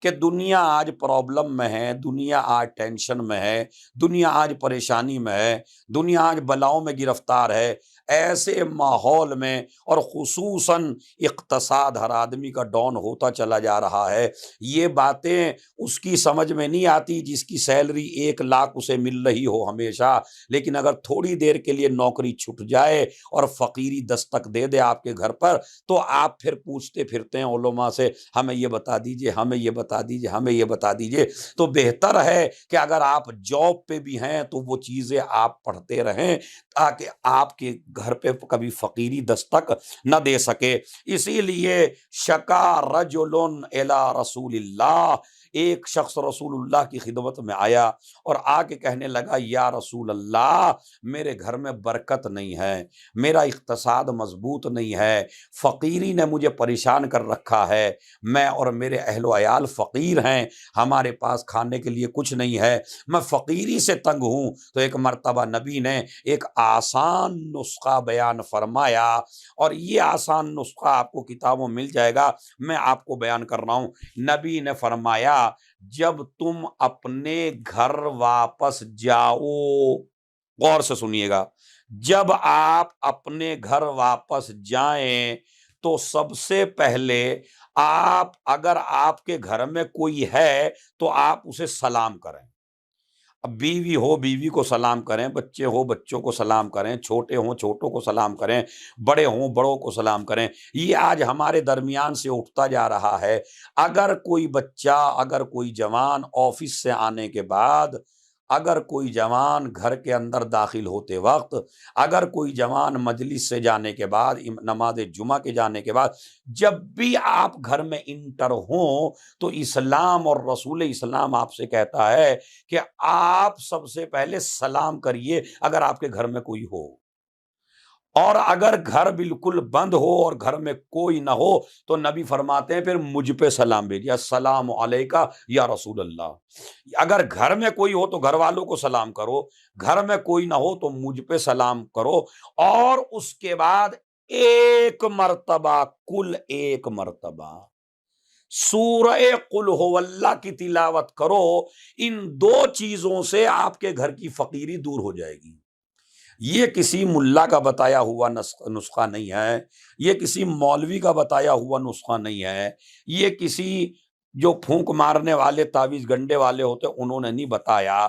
کہ دنیا آج پرابلم میں ہے، دنیا آج ٹینشن میں ہے، دنیا آج پریشانی میں ہے، دنیا آج بلاؤں میں گرفتار ہے۔ ایسے ماحول میں اور خصوصاً اقتصاد ہر آدمی کا ڈاؤن ہوتا چلا جا رہا ہے، یہ باتیں اس کی سمجھ میں نہیں آتی جس کی سیلری 1 لاکھ اسے مل رہی ہو ہمیشہ، لیکن اگر تھوڑی دیر کے لیے نوکری چھٹ جائے اور فقیری دستک دے دے آپ کے گھر پر، تو آپ پھر پوچھتے پھرتے ہیں علماء سے، ہمیں یہ بتا دیجئے، ہمیں یہ بتا دیجئے، ہمیں یہ بتا دیجئے۔ تو بہتر ہے کہ اگر آپ جاب پہ بھی ہیں تو وہ چیزیں آپ پڑھتے رہیں تاکہ آپ کے گھر پہ کبھی فقیری دستک نہ دے سکے۔ اسی لیے شکا رجل الی رسول اللہ، ایک شخص رسول اللہ کی خدمت میں آیا اور آ کے کہنے لگا، یا رسول اللہ، میرے گھر میں برکت نہیں ہے، میرا اقتصاد مضبوط نہیں ہے، فقیری نے مجھے پریشان کر رکھا ہے، میں اور میرے اہل و عیال فقیر ہیں، ہمارے پاس کھانے کے لیے کچھ نہیں ہے، میں فقیری سے تنگ ہوں۔ تو ایک مرتبہ نبی نے ایک آسان نسخہ بیان فرمایا، اور یہ آسان نسخہ آپ کو کتابوں میں مل جائے گا، میں آپ کو بیان کر رہا ہوں۔ نبی نے فرمایا، جب تم اپنے گھر واپس جاؤ، غور سے سنیے گا، جب آپ اپنے گھر واپس جائیں تو سب سے پہلے آپ، اگر آپ کے گھر میں کوئی ہے تو آپ اسے سلام کریں۔ اب بیوی ہو بیوی کو سلام کریں، بچے ہو بچوں کو سلام کریں، چھوٹے ہوں چھوٹوں کو سلام کریں، بڑے ہوں بڑوں کو سلام کریں۔ یہ آج ہمارے درمیان سے اٹھتا جا رہا ہے۔ اگر کوئی بچہ، اگر کوئی جوان آفس سے آنے کے بعد، اگر کوئی جوان گھر کے اندر داخل ہوتے وقت، اگر کوئی جوان مجلس سے جانے کے بعد، نماز جمعہ کے جانے کے بعد، جب بھی آپ گھر میں انٹر ہوں تو اسلام اور رسول اسلام آپ سے کہتا ہے کہ آپ سب سے پہلے سلام کریے اگر آپ کے گھر میں کوئی ہو، اور اگر گھر بالکل بند ہو اور گھر میں کوئی نہ ہو تو نبی فرماتے ہیں پھر مجھ پہ سلام بھیجیے، السلام علیکہ یا رسول اللہ۔ اگر گھر میں کوئی ہو تو گھر والوں کو سلام کرو، گھر میں کوئی نہ ہو تو مجھ پہ سلام کرو، اور اس کے بعد ایک مرتبہ، کل ایک مرتبہ سورہ قل هو اللہ کی تلاوت کرو۔ ان دو چیزوں سے آپ کے گھر کی فقیری دور ہو جائے گی۔ یہ کسی ملا کا بتایا ہوا نسخہ نہیں ہے، یہ کسی مولوی کا بتایا ہوا نسخہ نہیں ہے، یہ کسی جو پھونک مارنے والے تعویذ گنڈے والے ہوتے انہوں نے نہیں بتایا،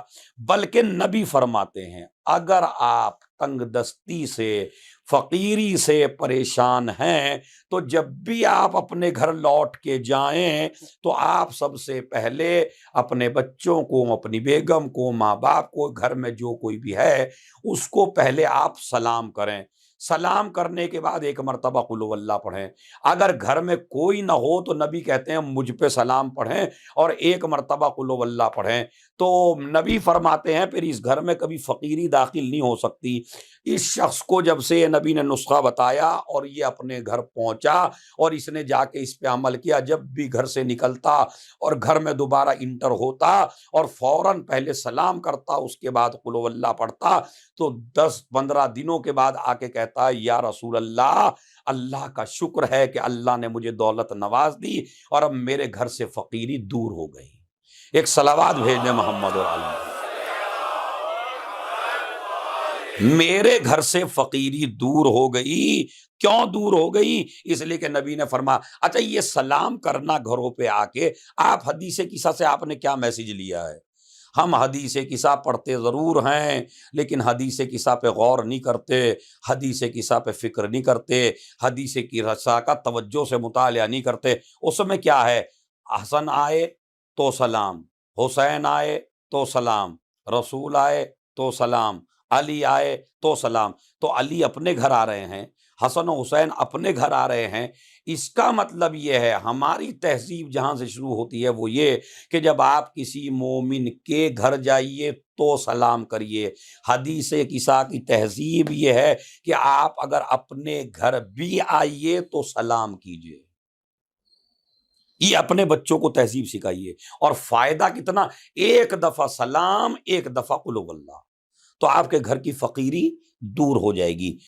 بلکہ نبی فرماتے ہیں اگر آپ تنگ دستی سے، فقیری سے پریشان ہیں تو جب بھی آپ اپنے گھر لوٹ کے جائیں تو آپ سب سے پہلے اپنے بچوں کو، اپنی بیگم کو، ماں باپ کو، گھر میں جو کوئی بھی ہے اس کو پہلے آپ سلام کریں۔ سلام کرنے کے بعد ایک مرتبہ قل هو اللہ پڑھیں۔ اگر گھر میں کوئی نہ ہو تو نبی کہتے ہیں مجھ پہ سلام پڑھیں اور ایک مرتبہ قل هو اللہ پڑھیں۔ تو نبی فرماتے ہیں پھر اس گھر میں کبھی فقیری داخل نہیں ہو سکتی۔ اس شخص کو جب سے یہ نبی نے نسخہ بتایا اور یہ اپنے گھر پہنچا اور اس نے جا کے اس پہ عمل کیا، جب بھی گھر سے نکلتا اور گھر میں دوبارہ انٹر ہوتا اور فوراً پہلے سلام کرتا، اس کے بعد قل هو اللہ پڑھتا، تو 10-15 دنوں کے بعد آ کے کہتا ہے یا رسول اللہ، اللہ کا شکر ہے کہ اللہ نے مجھے دولت نواز دی اور اب میرے گھر سے فقیری دور ہو گئی۔ ایک صلوات بھیج دیں محمد اور علی۔ میرے گھر سے فقیری دور ہو گئی۔ کیوں دور ہو گئی؟ اس لیے کہ نبی نے فرمایا۔ اچھا، یہ سلام کرنا گھروں پہ آ کے، آپ حدیث قصہ سے آپ نے کیا میسج لیا ہے؟ ہم حدیث قصہ پڑھتے ضرور ہیں لیکن حدیث قصہ پہ غور نہیں کرتے، حدیث قصہ پہ فکر نہیں کرتے، حدیث قصہ کا توجہ سے مطالعہ نہیں کرتے۔ اس میں کیا ہے؟ حسن آئے تو سلام، حسین آئے تو سلام، رسول آئے تو سلام، علی آئے تو سلام۔ تو علی اپنے گھر آ رہے ہیں، حسن و حسین اپنے گھر آ رہے ہیں۔ اس کا مطلب یہ ہے، ہماری تہذیب جہاں سے شروع ہوتی ہے وہ یہ کہ جب آپ کسی مومن کے گھر جائیے تو سلام کریے۔ حدیث قصہ کی تہذیب یہ ہے کہ آپ اگر اپنے گھر بھی آئیے تو سلام کیجیے۔ یہ اپنے بچوں کو تہذیب سکھائیے، اور فائدہ کتنا؟ ایک دفعہ سلام، ایک دفعہ قل هو اللہ، تو آپ کے گھر کی فقیری دور ہو جائے گی۔